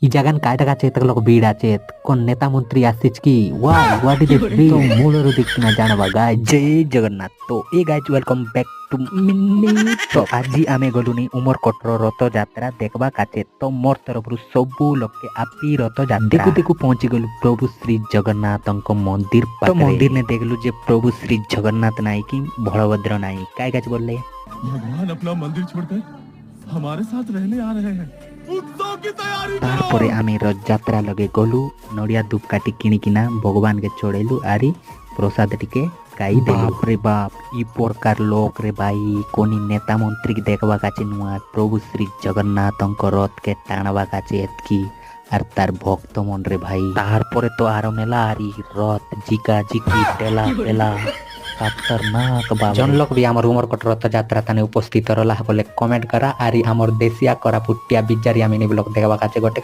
ই জাগান কায়টা কাছে তকলক ভিড় আছে কোন নেতা মন্ত্রী আসিছ কি হোয়াট ইজ ফ্রি তো মূলରୁ ଦେଖିନା ଜାଣବା ଗାଏ ଜୟ ଜଗନ୍ନାଥ ତ hey guys welcome back to Mini ତ ଆଜି ଆମେ ଗଲୁନି ଉମରକୋଟର ରଥଯାତ୍ରା ଦେଖବା କାଚେ ତ ମୋର ତରଫରୁ ସବୁ ଲୋକେ ଆପି ରଥଯାତ୍ରା ଦେଖୁ ଦେଖୁ ପହଞ୍ଚି ଗଲୁ ପ୍ରଭୁ ଶ୍ରୀ ଜଗନ୍ନାଥଙ୍କ ମନ୍ଦିର ପାଖରେ ତ ମନ୍ଦିରରେ ଦେଖିଲୁ ଯେ ପ୍ରଭୁ ଶ୍ରୀ ଜଗନ୍ନାଥ ନାହିଁ କି ବଳଭଦ୍ର ନାହିଁ କାଇ ଗାଇଜ ବୋଲଲେ भगवान अपना मंदिर छोड़कर हमारे साथ रहने आ रहे हैं उत्सव की तैयारी तारपरे आमे रथयात्रा लगे गलु नड़िया धूपकाठी किणिकिना भगवान के चढ़ेलु आरी प्रसाद टिके खाई देलु बाप रे बाप ई प्रकार लोक रे भाई कोनी नेता मंत्री के देखबा काचे नुआ प्रभु श्री जगन्नाथ रथ के टाणवा काचे एतकी আর তার ভক্ত মন রে ভাই তারপরে তো আরো মেলা আরি রথ জিকা জিকি টেলা পেলা खतरनाक बाबा जन लोग भी आमर उमरकोट रथयात्रा ताने उपस्थित रहा बोले कमेंट करा आरी आमर देसिया करा पुटिया बिजारी आमिनी ब्लॉग देखबा काचे गोटे